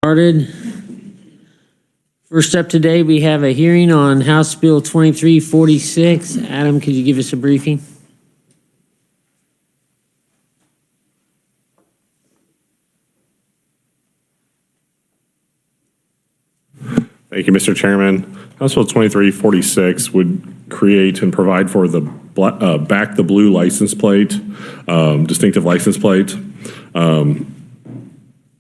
Started. First up today, we have a hearing on House Bill 2346. Adam, could you give us a briefing? Thank you, Mr. Chairman. House Bill 2346 would create and provide for the back the blue license plate, distinctive license plate.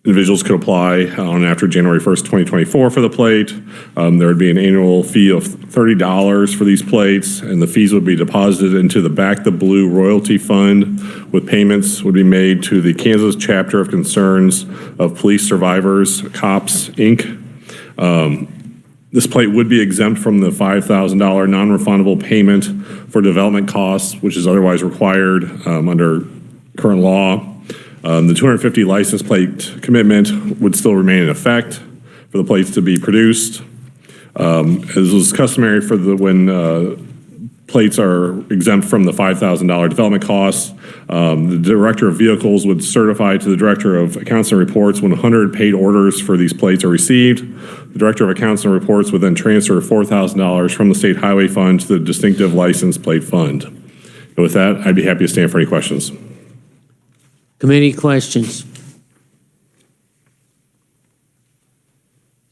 Individuals could apply on after January 1st, 2024 for the plate. There would be an annual fee of $30 for these plates, and the fees would be deposited into the Back the Blue Royalty Fund, with payments would be made to the Kansas Chapter of Concerns of Police Survivors, KOPS, Inc. This plate would be exempt from the $5,000 non-refundable payment for development costs, which is otherwise required under current law. The 250 license plate commitment would still remain in effect for the plates to be produced. As was customary for when plates are exempt from the $5,000 development costs, the Director of Vehicles would certify to the Director of Accounts and Reports when 100 paid orders for these plates are received. The Director of Accounts and Reports would then transfer $4,000 from the State Highway Fund to the Distinctive License Plate Fund. And with that, I'd be happy to stand for any questions. Committee questions?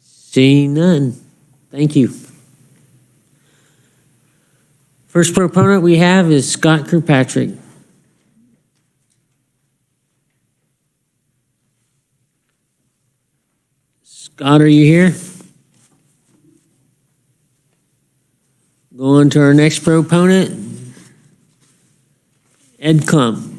Seeing none. Thank you. First proponent we have is Scott Kirkpatrick. Scott, are you here? Go on to our next proponent, Ed Klump.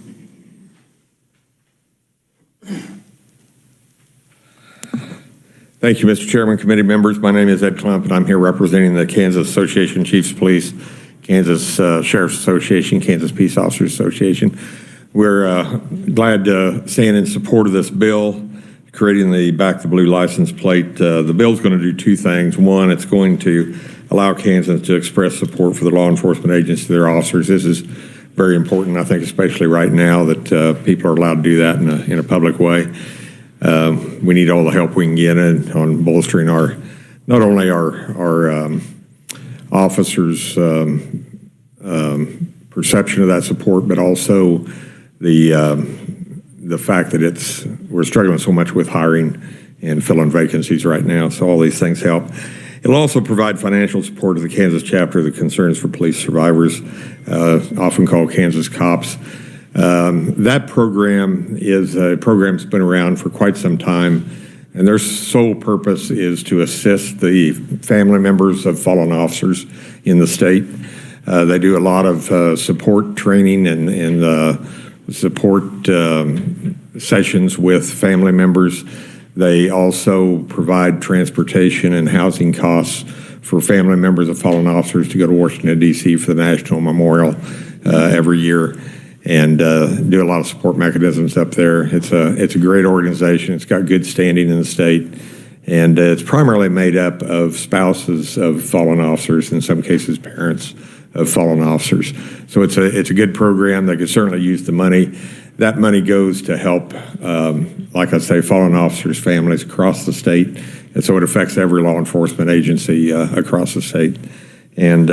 Thank you, Mr. Chairman, committee members. My name is Ed Klump, and I'm here representing the Kansas Association of Chiefs of Police, Kansas Sheriff's Association, Kansas Peace Officers Association. We're glad to stand in support of this bill, creating the Back the Blue license plate. The bill's going to do two things. One, it's going to allow Kansans to express support for the law enforcement agency, their officers. This is very important, I think, especially right now that people are allowed to do that in a public way. We need all the help we can get on bolstering not only our officers' perception of that support, but also the fact that we're struggling so much with hiring and filling vacancies right now. So all these things help. It'll also provide financial support to the Kansas chapter of the Concerns for Police Survivors, often called Kansas KOPS. That program is a program that's been around for quite some time, and their sole purpose is to assist the family members of fallen officers in the state. They do a lot of support training and support sessions with family members. They also provide transportation and housing costs for family members of fallen officers to go to Washington, D.C. for the National Memorial every year, and do a lot of support mechanisms up there. It's a great organization. It's got good standing in the state, and it's primarily made up of spouses of fallen officers, in some cases parents of fallen officers. So it's a good program. They could certainly use the money. That money goes to help, like I say, fallen officers' families across the state, and so it affects every law enforcement agency across the state. And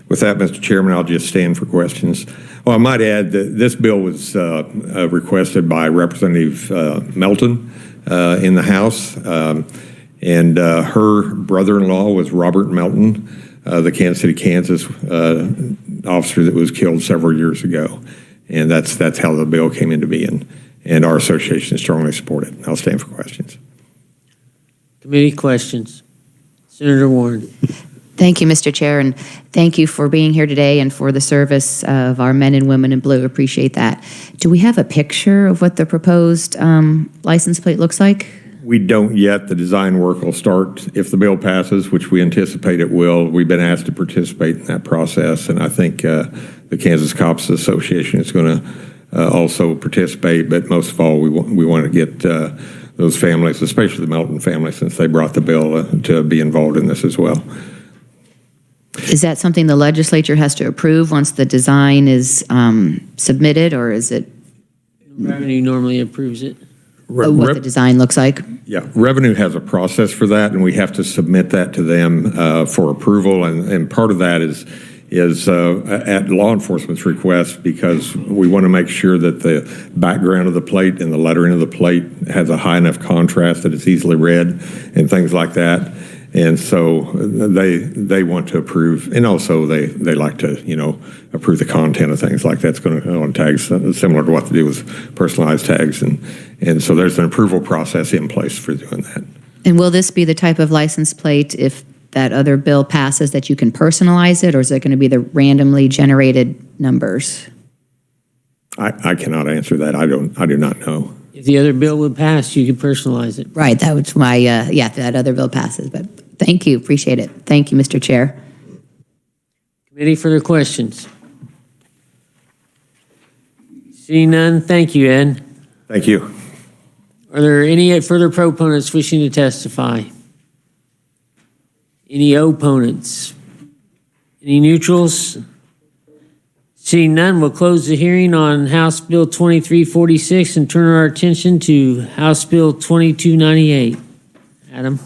with that, Mr. Chairman, I'll just stand for questions. Well, I might add that this bill was requested by Representative Melton in the House, and her brother-in-law was Robert Melton, the Kansas City, Kansas officer that was killed several years ago. And that's how the bill came into being, and our association strongly support it. I'll stand for questions. Committee questions. Senator Warren. Thank you, Mr. Chair, and thank you for being here today and for the service of our men and women in blue. Appreciate that. Do we have a picture of what the proposed license plate looks like? We don't yet. The design work will start if the bill passes, which we anticipate it will. We've been asked to participate in that process, and I think the Kansas Cops Association is going to also participate. But most of all, we want to get those families, especially the Melton family, since they brought the bill, to be involved in this as well. Is that something the legislature has to approve once the design is submitted, or is it? Revenue normally approves it. what the design looks like? Yeah, Revenue has a process for that, and we have to submit that to them for approval. And part of that is at law enforcement's request, because we want to make sure that the background of the plate and the lettering of the plate has a high enough contrast that it's easily read and things like that. And so they want to approve, and also they like to, approve the content of things like that's going to go on tags, similar to what they do with personalized tags. And so there's an approval process in place for doing that. And will this be the type of license plate, if that other bill passes, that you can personalize it, or is it going to be the randomly generated numbers? I cannot answer that. I do not know. If the other bill would pass, you could personalize it. Right, that was my, if that other bill passes, but thank you, appreciate it. Thank you, Mr. Chair. Committee, further questions? Seeing none, thank you, Ed. Thank you. Are there any further proponents wishing to testify? Any opponents? Any neutrals? Seeing none, we'll close the hearing on House Bill 2346 and turn our attention to House Bill 2298. Adam?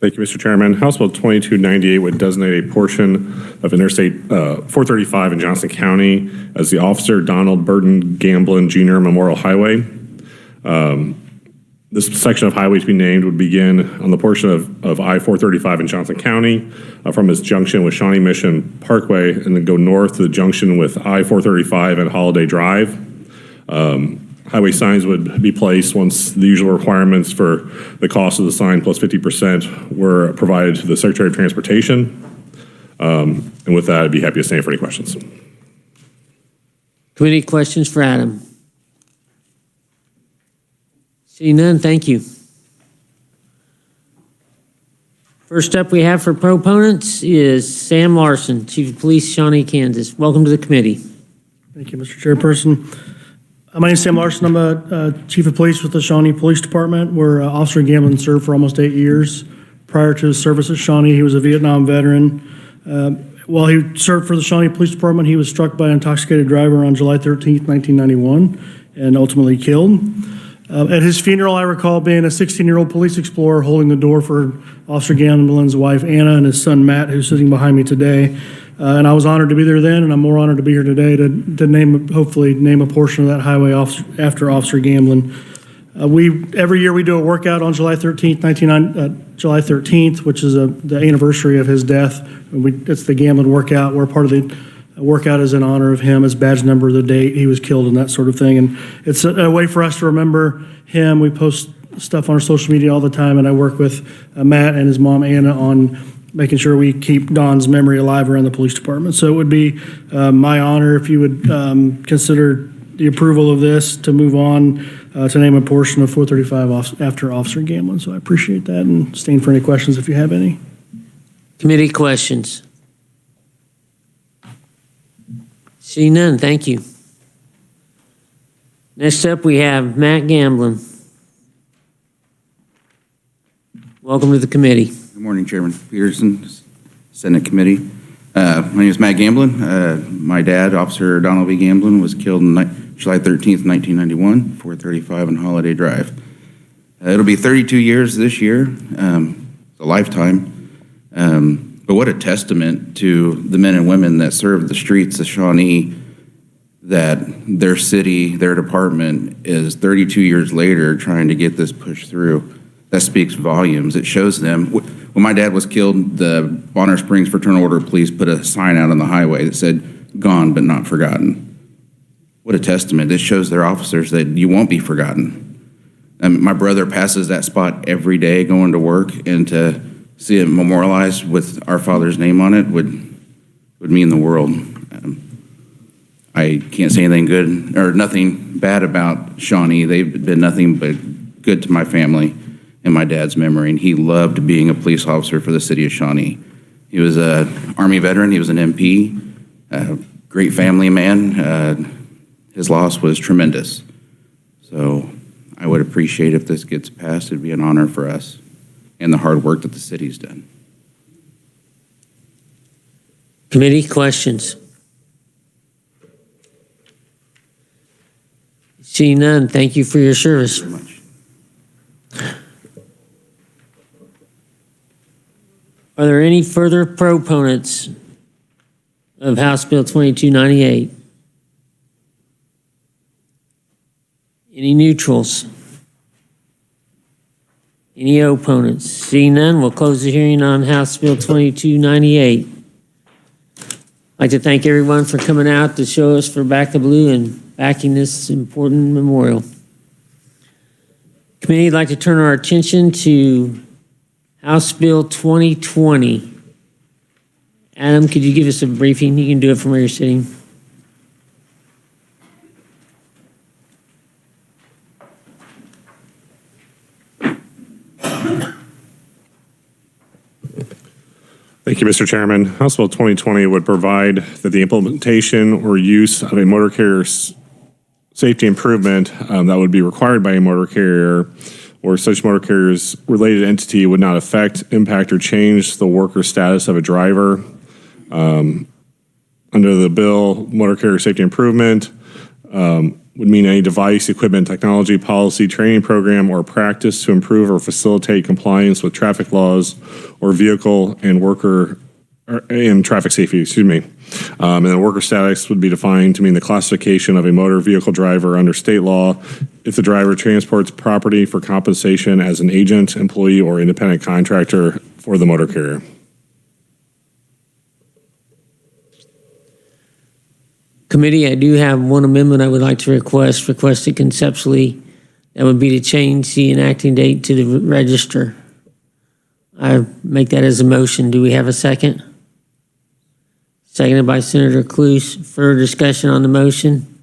Thank you, Mr. Chairman. House Bill 2298 would designate a portion of Interstate 435 in Johnson County as the Officer Donald Burton Gamblin Jr. Memorial Highway. This section of highway to be named would begin on the portion of I-435 in Johnson County from its junction with Shawnee Mission Parkway, and then go north to the junction with I-435 and Holiday Drive. Highway signs would be placed once the usual requirements for the cost of the sign plus 50% were provided to the Secretary of Transportation. And with that, I'd be happy to stand for any questions. Committee questions for Adam? Seeing none, thank you. First up we have for proponents is Sam Larson, Chief of Police, Shawnee, Kansas. Welcome to the committee. Thank you, Mr. Chairperson. My name is Sam Larson. I'm a Chief of Police with the Shawnee Police Department, where Officer Gamblin served for almost 8 years. Prior to his service at Shawnee, he was a Vietnam veteran. While he served for the Shawnee Police Department, he was struck by an intoxicated driver on July 13th, 1991, and ultimately killed. At his funeral, I recall being a 16-year-old police explorer holding the door for Officer Gamblin's wife, Anna, and his son, Matt, who's sitting behind me today. And I was honored to be there then, and I'm more honored to be here today to hopefully name a portion of that highway after Officer Gamblin. Every year we do a workout on July 13th, which is the anniversary of his death. It's the Gamblin workout, where part of the workout is in honor of him, as badge number, the date he was killed, and that sort of thing. And it's a way for us to remember him. We post stuff on our social media all the time, and I work with Matt and his mom, Anna, on making sure we keep Don's memory alive around the police department. So it would be my honor if you would consider the approval of this to move on to name a portion of 435 after Officer Gamblin. So I appreciate that, and stand for any questions if you have any. Committee questions? See none, thank you. Next up, we have Matt Gamblin. Welcome to the committee. Good morning, Chairman Peterson, Senate Committee. My name is Matt Gamblin. My dad, Officer Donald B. Gamblin, was killed on July 13th, 1991, 435 on Holiday Drive. It'll be 32 years this year, a lifetime. But what a testament to the men and women that serve the streets of Shawnee, that their city, their department is 32 years later trying to get this pushed through. That speaks volumes. It shows them. When my dad was killed, the Bonner Springs Fraternal Order of Police put a sign out on the highway that said, "Gone but not forgotten." What a testament. This shows their officers that you won't be forgotten. My brother passes that spot every day going to work, and to see it memorialized with our father's name on it would mean the world. I can't say anything good or nothing bad about Shawnee. They've been nothing but good to my family in my dad's memory, and he loved being a police officer for the city of Shawnee. He was an Army veteran. He was an MP, a great family man. His loss was tremendous. So I would appreciate if this gets passed. It'd be an honor for us and the hard work that the city's done. Committee questions? Seeing none, thank you for your service. Very much. Are there any further proponents of House Bill 2298? Any neutrals? Any opponents? Seeing none, we'll close the hearing on House Bill 2298. I'd like to thank everyone for coming out to show us for Back the Blue and backing this important memorial. Committee, I'd like to turn our attention to House Bill 2020. Adam, could you give us a briefing? You can do it from where you're sitting. Thank you, Mr. Chairman. House Bill 2020 would provide that the implementation or use of a motor carrier's safety improvement that would be required by a motor carrier or such motor carrier's related entity would not affect, impact, or change the work or status of a driver. Under the bill, motor carrier safety improvement would mean any device, equipment, technology, policy, training program, or practice to improve or facilitate compliance with traffic laws or vehicle and worker and traffic safety, and then worker status would be defined to mean the classification of a motor vehicle driver under state law if the driver transports property for compensation as an agent, employee, or independent contractor for the motor carrier. Committee, I do have one amendment I would like to request it conceptually. That would be to change the enacting date to the register. I make that as a motion. Do we have a second? Seconded by Senator Cluse. Further discussion on the motion?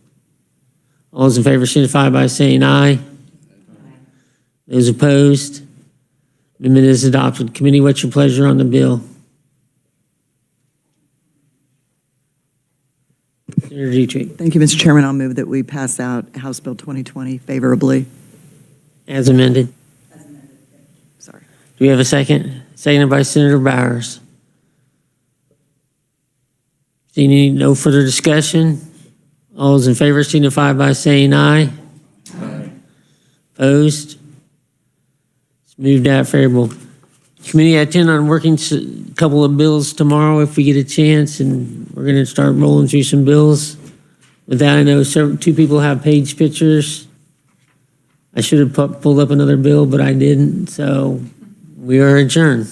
All those in favor signify by saying aye. Those opposed? Amendment is adopted. Committee, what's your pleasure on the bill? Senator Dietrich. Thank you, Mr. Chairman. I'll move that we pass out House Bill 2020 favorably. As amended. Sorry. Do we have a second? Seconded by Senator Bowers. Seeing no further discussion, all those in favor signify by saying aye. Aye. Opposed? It's moved out favorable. Committee, I intend on working a couple of bills tomorrow if we get a chance, and we're going to start rolling through some bills. With that, I know two people have page pictures. I should have pulled up another bill, but I didn't, so we are adjourned.